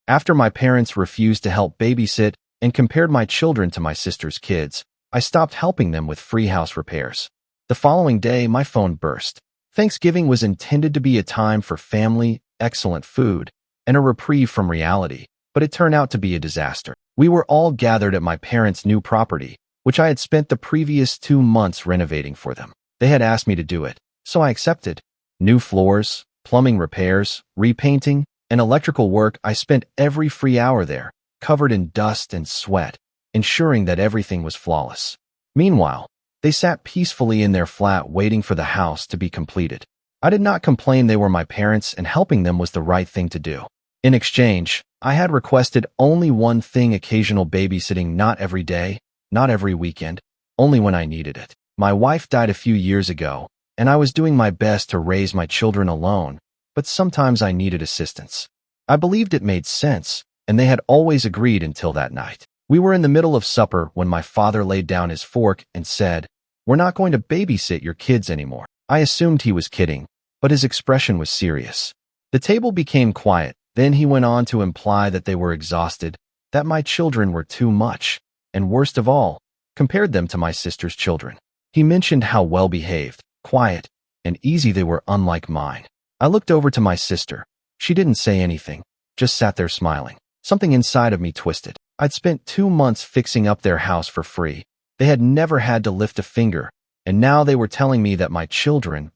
After my parents refused to help babysit and compared my children to my sister's kids, I stopped helping them with free house repairs. The following day, my phone burst. Thanksgiving was intended to be a time for family, excellent food, and a reprieve from reality, but it turned out to be a disaster. We were all gathered at my parents' new property, which I had spent the previous 2 months renovating for them. They had asked me to do it, so I accepted. New floors, plumbing repairs, repainting, and electrical work. I spent every free hour there, covered in dust and sweat, ensuring that everything was flawless. Meanwhile, they sat peacefully in their flat waiting for the house to be completed. I did not complain. They were my parents, and helping them was the right thing to do. In exchange, I had requested only one thing: occasional babysitting, not every day, not every weekend, only when I needed it. My wife died a few years ago, and I was doing my best to raise my children alone, but sometimes I needed assistance. I believed it made sense, and they had always agreed until that night. We were in the middle of supper when my father laid down his fork and said, "We're not going to babysit your kids anymore." I assumed he was kidding, but his expression was serious. The table became quiet. Then he went on to imply that they were exhausted, that my children were too much, and worst of all, compared them to my sister's children. He mentioned how well-behaved, quiet, and easy they were, unlike mine. I looked over to my sister. She didn't say anything, just sat there smiling. Something inside of me twisted. I'd spent 2 months fixing up their house for free. They had never had to lift a finger, and now they were telling me that my children,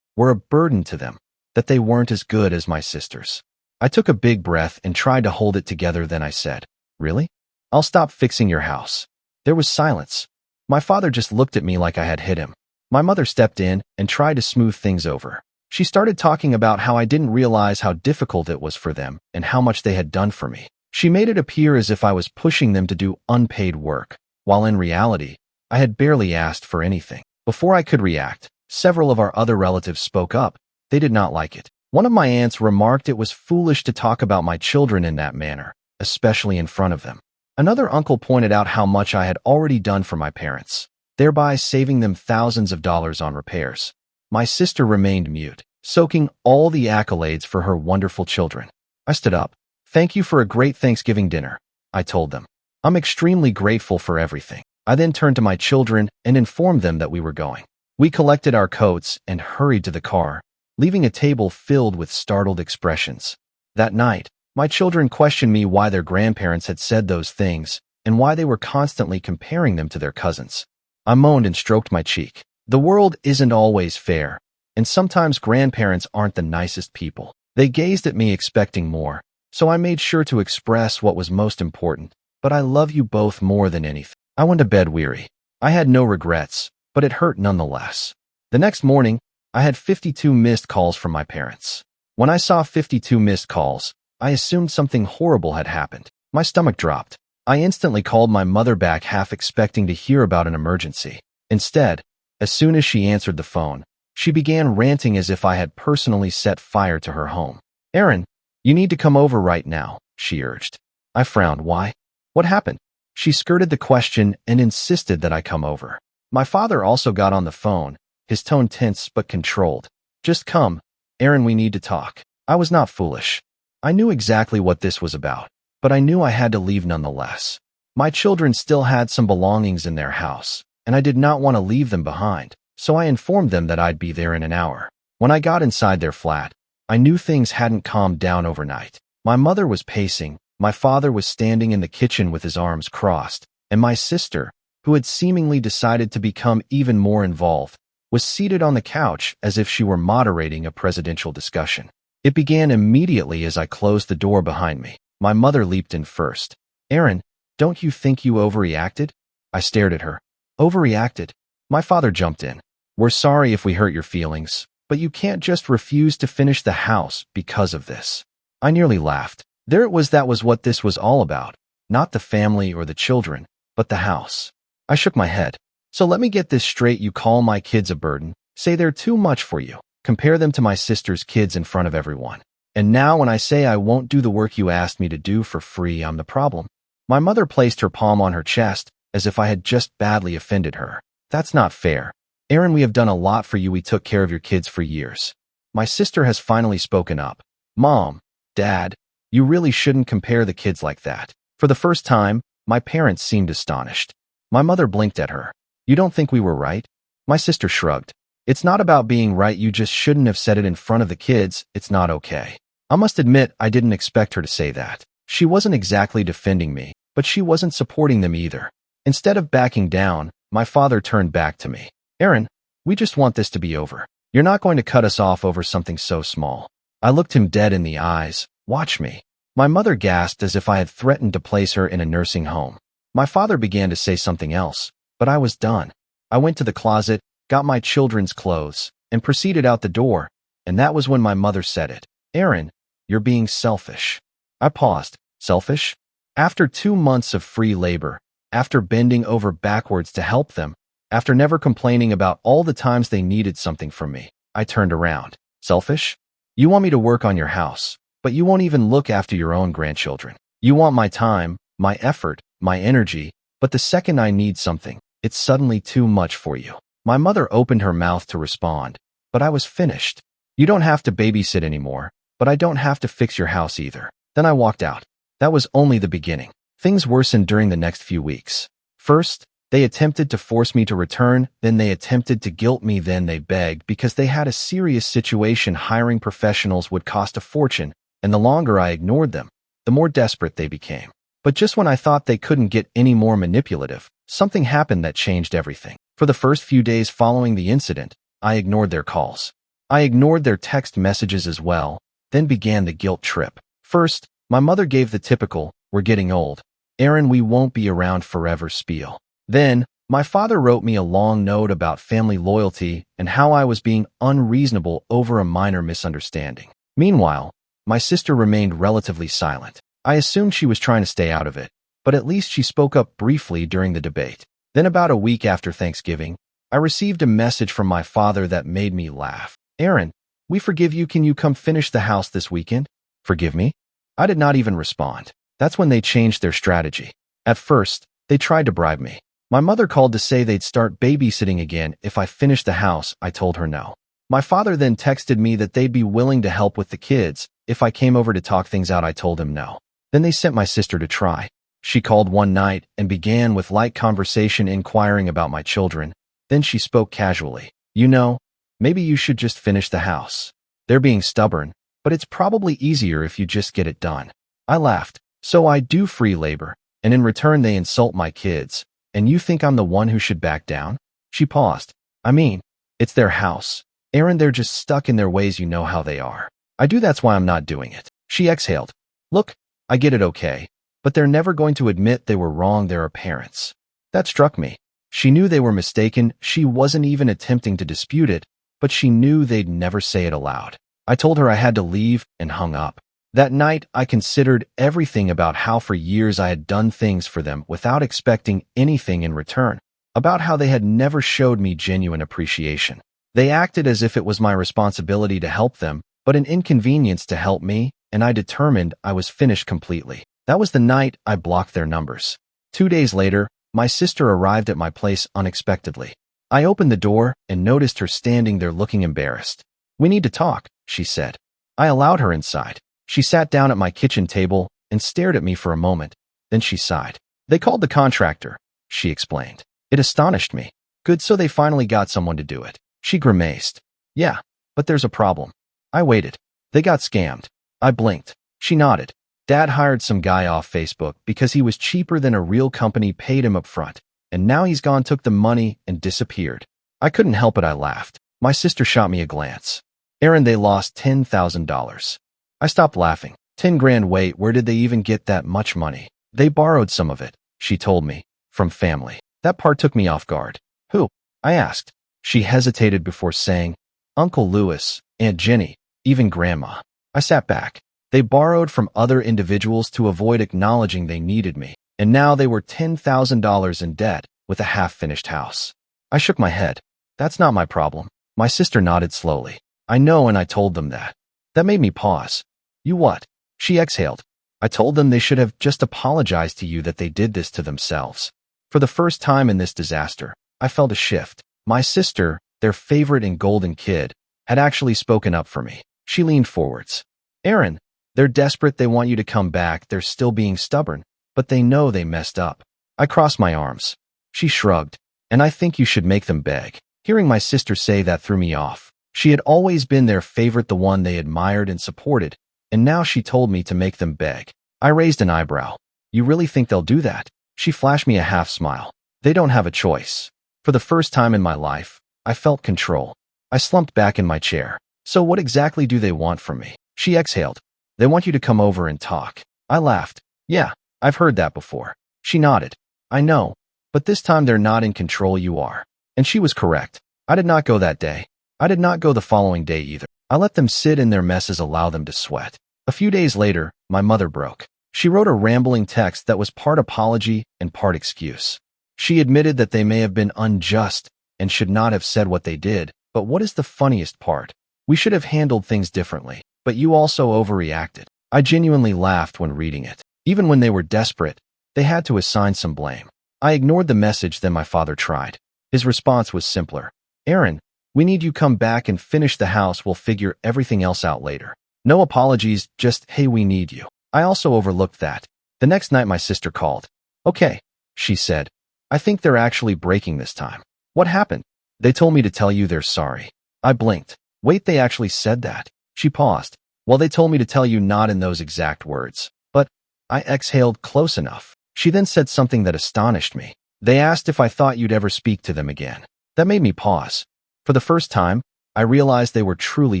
were a burden to them, that they weren't as good as my sisters. I took a big breath and tried to hold it together. Then I said, "Really? I'll stop fixing your house." There was silence. My father just looked at me like I had hit him. My mother stepped in and tried to smooth things over. She started talking about how I didn't realize how difficult it was for them and how much they had done for me. She made it appear as if I was pushing them to do unpaid work, while in reality, I had barely asked for anything. Before I could react, several of our other relatives spoke up. They did not like it. One of my aunts remarked it was foolish to talk about my children in that manner, especially in front of them. Another uncle pointed out how much I had already done for my parents, thereby saving them thousands of dollars on repairs. My sister remained mute, soaking all the accolades for her wonderful children. I stood up. "Thank you for a great Thanksgiving dinner," I told them. "I'm extremely grateful for everything." I then turned to my children and informed them that we were going. We collected our coats and hurried to the car, leaving a table filled with startled expressions. That night, my children questioned me why their grandparents had said those things and why they were constantly comparing them to their cousins. I moaned and stroked my cheek. The world isn't always fair, and sometimes grandparents aren't the nicest people. They gazed at me expecting more, so I made sure to express what was most important. "But I love you both more than anything." I went to bed weary. I had no regrets, but it hurt nonetheless. The next morning, I had 52 missed calls from my parents. When I saw 52 missed calls, I assumed something horrible had happened. My stomach dropped. I instantly called my mother back, half expecting to hear about an emergency. Instead, as soon as she answered the phone, she began ranting as if I had personally set fire to her home. "Aaron, you need to come over right now," she urged. I frowned. "Why? What happened?" She skirted the question and insisted that I come over. My father also got on the phone, his tone tense but controlled. "Just come, Aaron, we need to talk." I was not foolish. I knew exactly what this was about, but I knew I had to leave nonetheless. My children still had some belongings in their house, and I did not want to leave them behind, so I informed them that I'd be there in an hour. When I got inside their flat, I knew things hadn't calmed down overnight. My mother was pacing, my father was standing in the kitchen with his arms crossed, and my sister, who had seemingly decided to become even more involved, was seated on the couch as if she were moderating a presidential discussion. It began immediately as I closed the door behind me. My mother leaped in first. "Aaron, don't you think you overreacted?" I stared at her. "Overreacted?" My father jumped in. "We're sorry if we hurt your feelings, but you can't just refuse to finish the house because of this." I nearly laughed. There it was, that was what this was all about. Not the family or the children, but the house. I shook my head. "So let me get this straight. You call my kids a burden, say they're too much for you, compare them to my sister's kids in front of everyone. And now when I say I won't do the work you asked me to do for free, I'm the problem." My mother placed her palm on her chest as if I had just badly offended her. "That's not fair. Aaron, we have done a lot for you. We took care of your kids for years." My sister has finally spoken up. "Mom, Dad, You really shouldn't compare the kids like that. For the first time, my parents seemed astonished. My mother blinked at her. You don't think we were right? My sister shrugged. It's not about being right, you just shouldn't have said it in front of the kids, it's not okay. I must admit, I didn't expect her to say that. She wasn't exactly defending me, but she wasn't supporting them either. Instead of backing down, my father turned back to me. Aaron, we just want this to be over. You're not going to cut us off over something so small. I looked him dead in the eyes. Watch me. My mother gasped as if I had threatened to place her in a nursing home. My father began to say something else, but I was done. I went to the closet, got my children's clothes, and proceeded out the door, and that was when my mother said it. Aaron, you're being selfish. I paused. Selfish? After 2 months of free labor, after bending over backwards to help them, after never complaining about all the times they needed something from me, I turned around. Selfish? You want me to work on your house, but you won't even look after your own grandchildren. You want my time, my effort, my energy, but the second I need something, it's suddenly too much for you. My mother opened her mouth to respond, but I was finished. You don't have to babysit anymore, but I don't have to fix your house either. Then I walked out. That was only the beginning. Things worsened during the next few weeks. First, they attempted to force me to return, then they attempted to guilt me, then they begged because they had a serious situation. Hiring professionals would cost a fortune, and the longer I ignored them, the more desperate they became. But just when I thought they couldn't get any more manipulative, something happened that changed everything. For the first few days following the incident, I ignored their calls. I ignored their text messages as well, then began the guilt trip. First, my mother gave the typical, "We're getting old. Aaron, we won't be around forever" spiel. Then, my father wrote me a long note about family loyalty and how I was being unreasonable over a minor misunderstanding. Meanwhile, my sister remained relatively silent. I assumed she was trying to stay out of it, but at least she spoke up briefly during the debate. Then about a week after Thanksgiving, I received a message from my father that made me laugh. Aaron, we forgive you. Can you come finish the house this weekend? Forgive me? I did not even respond. That's when they changed their strategy. At first, they tried to bribe me. My mother called to say they'd start babysitting again if I finished the house. I told her no. My father then texted me that they'd be willing to help with the kids if I came over to talk things out. I told him no. Then they sent my sister to try. She called one night and began with light conversation inquiring about my children. Then she spoke casually. You know, maybe you should just finish the house. They're being stubborn, but it's probably easier if you just get it done. I laughed. So I do free labor, and in return they insult my kids, and you think I'm the one who should back down? She paused. I mean, it's their house. Aaron, they're just stuck in their ways, you know how they are. I do, that's why I'm not doing it. She exhaled. Look, I get it, okay, but they're never going to admit they were wrong. They're parents. That struck me. She knew they were mistaken. She wasn't even attempting to dispute it, but she knew they'd never say it aloud. I told her I had to leave and hung up. That night, I considered everything about how for years I had done things for them without expecting anything in return, about how they had never showed me genuine appreciation. They acted as if it was my responsibility to help them, but an inconvenience to help me, and I determined I was finished completely. That was the night I blocked their numbers. 2 days later, my sister arrived at my place unexpectedly. I opened the door and noticed her standing there looking embarrassed. We need to talk, she said. I allowed her inside. She sat down at my kitchen table and stared at me for a moment. Then she sighed. They called the contractor, she explained. It astonished me. Good, so they finally got someone to do it. She grimaced. Yeah, but there's a problem. I waited. They got scammed. I blinked. She nodded. Dad hired some guy off Facebook because he was cheaper than a real company paid him up front, and now he's gone, took the money, and disappeared. I couldn't help it, I laughed. My sister shot me a glance. Aaron, they lost $10,000. I stopped laughing. 10 grand, wait, where did they even get that much money? They borrowed some of it, she told me, from family. That part took me off guard. Who? I asked. She hesitated before saying, Uncle Louis, Aunt Jenny, even Grandma. I sat back. They borrowed from other individuals to avoid acknowledging they needed me, and now they were $10,000 in debt with a half-finished house. I shook my head. That's not my problem. My sister nodded slowly. I know, and I told them that. That made me pause. You what? She exhaled. I told them they should have just apologized to you, that they did this to themselves. For the first time in this disaster, I felt a shift. My sister, their favorite and golden kid, had actually spoken up for me. She leaned forwards. Aaron, They're desperate, they want you to come back, they're still being stubborn, but they know they messed up. I crossed my arms. She shrugged. And I think you should make them beg. Hearing my sister say that threw me off. She had always been their favorite, the one they admired and supported, and now she told me to make them beg. I raised an eyebrow. You really think they'll do that? She flashed me a half smile. They don't have a choice. For the first time in my life, I felt control. I slumped back in my chair. So what exactly do they want from me? She exhaled. They want you to come over and talk. I laughed. Yeah, I've heard that before. She nodded. I know, but this time they're not in control, you are. And she was correct. I did not go that day. I did not go the following day either. I let them sit in their messes, allow them to sweat. A few days later, my mother broke. She wrote a rambling text that was part apology and part excuse. She admitted that they may have been unjust and should not have said what they did, but what is the funniest part? We should have handled things differently, but you also overreacted. I genuinely laughed when reading it. Even when they were desperate, they had to assign some blame. I ignored the message, then my father tried. His response was simpler. Aaron, we need you come back and finish the house, we'll figure everything else out later. No apologies, just, hey, we need you. I also overlooked that. The next night my sister called. Okay, she said. I think they're actually breaking this time. What happened? They told me to tell you they're sorry. I blinked. Wait, they actually said that? She paused. Well, they told me to tell you, not in those exact words. But I exhaled. Close enough. She then said something that astonished me. They asked if I thought you'd ever speak to them again. That made me pause. For the first time, I realized they were truly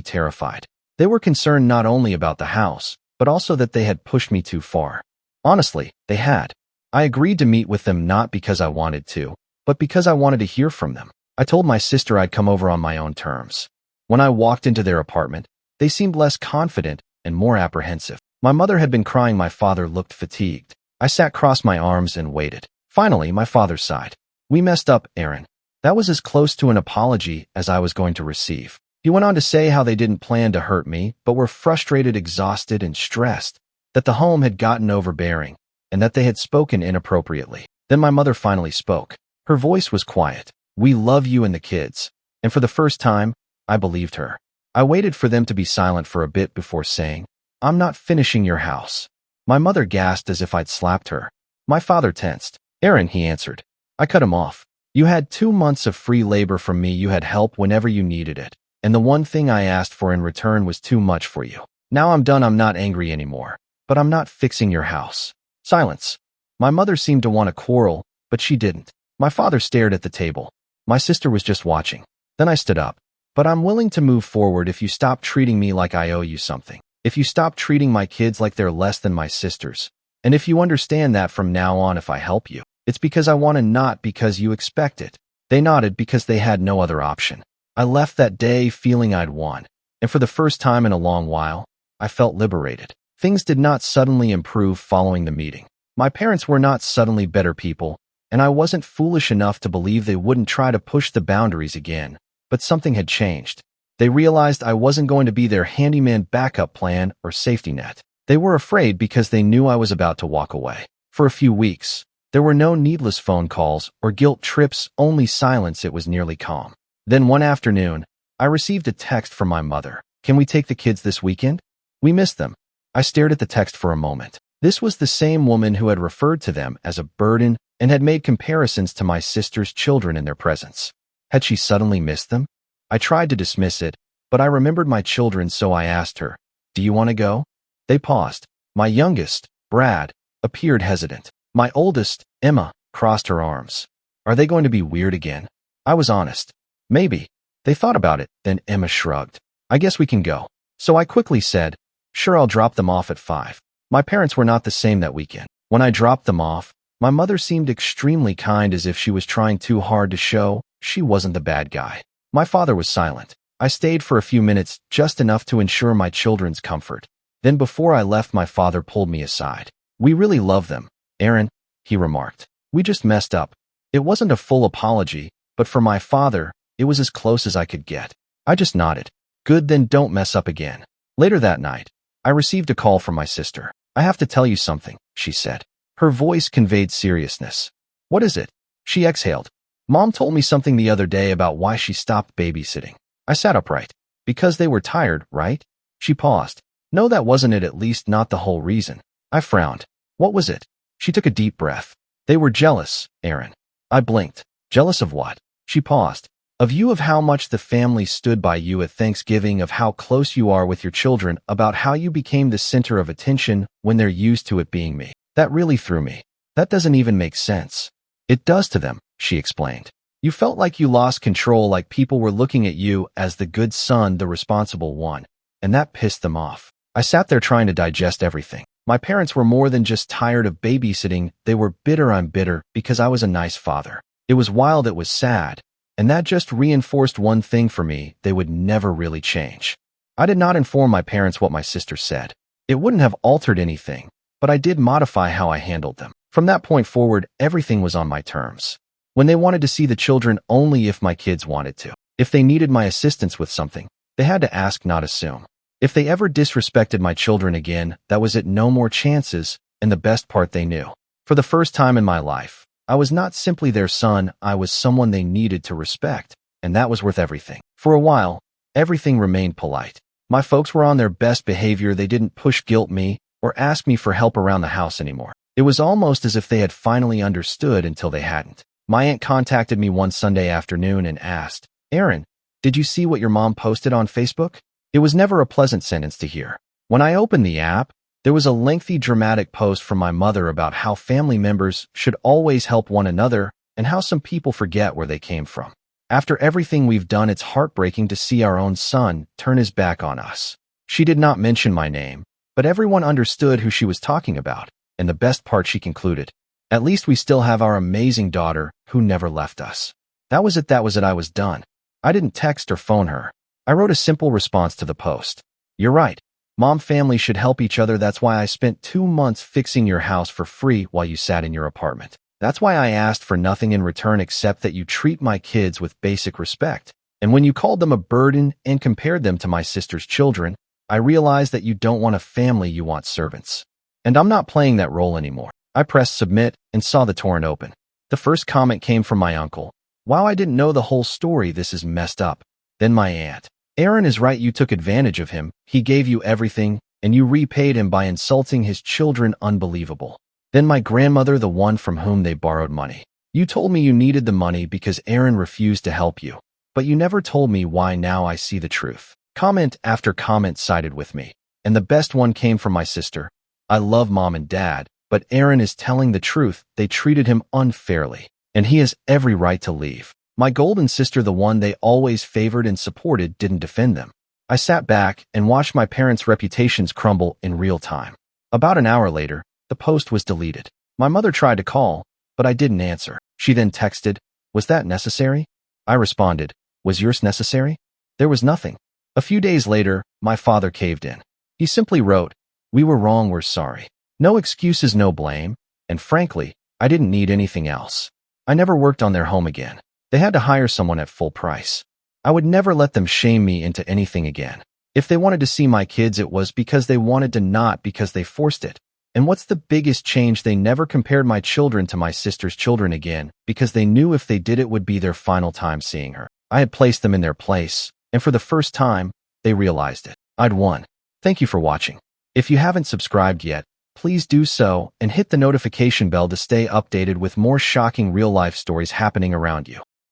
terrified. They were concerned not only about the house, but also that they had pushed me too far. Honestly, they had. I agreed to meet with them not because I wanted to, but because I wanted to hear from them. I told my sister I'd come over on my own terms. When I walked into their apartment, they seemed less confident and more apprehensive. My mother had been crying, my father looked fatigued. I sat crossed my arms and waited. Finally, my father sighed. We messed up, Aaron. That was as close to an apology as I was going to receive. He went on to say how they didn't plan to hurt me, but were frustrated, exhausted, and stressed, that the home had gotten overbearing, and that they had spoken inappropriately. Then my mother finally spoke. Her voice was quiet. We love you and the kids. And for the first time, I believed her. I waited for them to be silent for a bit before saying, I'm not finishing your house. My mother gasped as if I'd slapped her. My father tensed. Aaron, he answered. I cut him off. You had 2 months of free labor from me. You had help whenever you needed it. And the one thing I asked for in return was too much for you. Now I'm done. I'm not angry anymore. But I'm not fixing your house. Silence. My mother seemed to want to quarrel, but she didn't. My father stared at the table. My sister was just watching. Then I stood up. But I'm willing to move forward if you stop treating me like I owe you something. If you stop treating my kids like they're less than my sisters. And if you understand that from now on, if I help you, it's because I want to, not because you expect it. They nodded because they had no other option. I left that day feeling I'd won. And for the first time in a long while, I felt liberated. Things did not suddenly improve following the meeting. My parents were not suddenly better people, and I wasn't foolish enough to believe they wouldn't try to push the boundaries again. But something had changed. They realized I wasn't going to be their handyman backup plan or safety net. They were afraid because they knew I was about to walk away. For a few weeks, there were no needless phone calls or guilt trips, only silence. It was nearly calm. Then one afternoon, I received a text from my mother. Can we take the kids this weekend? We miss them. I stared at the text for a moment. This was the same woman who had referred to them as a burden and had made comparisons to my sister's children in their presence. Had she suddenly missed them? I tried to dismiss it, but I remembered my children, so I asked her, do you want to go? They paused. My youngest, Brad, appeared hesitant. My oldest, Emma, crossed her arms. Are they going to be weird again? I was honest. Maybe. They thought about it, then Emma shrugged. I guess we can go. So I quickly said, sure, I'll drop them off at 5. My parents were not the same that weekend. When I dropped them off, my mother seemed extremely kind, as if she was trying too hard to show she wasn't the bad guy. My father was silent. I stayed for a few minutes, just enough to ensure my children's comfort. Then before I left, my father pulled me aside. We really love them, Aaron, he remarked. We just messed up. It wasn't a full apology, but for my father, it was as close as I could get. I just nodded. Good, then don't mess up again. Later that night, I received a call from my sister. I have to tell you something, she said. Her voice conveyed seriousness. What is it? She exhaled. Mom told me something the other day about why she stopped babysitting. I sat upright. Because they were tired, right? She paused. No, that wasn't it, at least not the whole reason. I frowned. What was it? She took a deep breath. They were jealous, Aaron. I blinked. Jealous of what? She paused. Of you, of how much the family stood by you at Thanksgiving, of how close you are with your children, about how you became the center of attention when they're used to it being me. That really threw me. That doesn't even make sense. It does to them, she explained. You felt like you lost control, like people were looking at you as the good son, the responsible one, and that pissed them off. I sat there trying to digest everything. My parents were more than just tired of babysitting, they were bitter. I'm bitter because I was a nice father. It was wild, it was sad, and that just reinforced one thing for me: they would never really change. I did not inform my parents what my sister said. It wouldn't have altered anything, but I did modify how I handled them. From that point forward, everything was on my terms. When they wanted to see the children, only if my kids wanted to. If they needed my assistance with something, they had to ask, not assume. If they ever disrespected my children again, that was it, no more chances, and the best part, they knew. For the first time in my life, I was not simply their son, I was someone they needed to respect, and that was worth everything. For a while, everything remained polite. My folks were on their best behavior, they didn't push guilt me or ask me for help around the house anymore. It was almost as if they had finally understood until they hadn't. My aunt contacted me one Sunday afternoon and asked, "Aaron, did you see what your mom posted on Facebook?" It was never a pleasant sentence to hear. When I opened the app, there was a lengthy, dramatic post from my mother about how family members should always help one another and how some people forget where they came from. After everything we've done, it's heartbreaking to see our own son turn his back on us. She did not mention my name, but everyone understood who she was talking about, and the best part, she concluded, "At least we still have our amazing daughter who never left us." That was it, I was done. I didn't text or phone her. I wrote a simple response to the post. "You're right. Mom, family should help each other. That's why I spent 2 months fixing your house for free while you sat in your apartment. That's why I asked for nothing in return except that you treat my kids with basic respect. And when you called them a burden and compared them to my sister's children, I realized that you don't want a family, you want servants. And I'm not playing that role anymore." I pressed submit and saw the torrent open. The first comment came from my uncle. "Wow, I didn't know the whole story. This is messed up." Then my aunt. "Aaron is right. You took advantage of him. He gave you everything, and you repaid him by insulting his children. Unbelievable." Then my grandmother, the one from whom they borrowed money. "You told me you needed the money because Aaron refused to help you, but you never told me why. Now I see the truth." Comment after comment sided with me, and the best one came from my sister. "I love Mom and Dad, but Aaron is telling the truth. They treated him unfairly, and he has every right to leave." My golden sister, the one they always favored and supported, didn't defend them. I sat back and watched my parents' reputations crumble in real time. About an hour later, the post was deleted. My mother tried to call, but I didn't answer. She then texted, "Was that necessary?" I responded, "Was yours necessary?" There was nothing. A few days later, my father caved in. He simply wrote, "We were wrong, we're sorry." No excuses, no blame, and frankly, I didn't need anything else. I never worked on their home again. They had to hire someone at full price. I would never let them shame me into anything again. If they wanted to see my kids, it was because they wanted to, not because they forced it. And what's the biggest change? They never compared my children to my sister's children again, because they knew if they did, it would be their final time seeing her. I had placed them in their place, and for the first time, they realized it. I'd won. Thank you for watching. If you haven't subscribed yet, please do so and hit the notification bell to stay updated with more shocking real-life stories happening around you.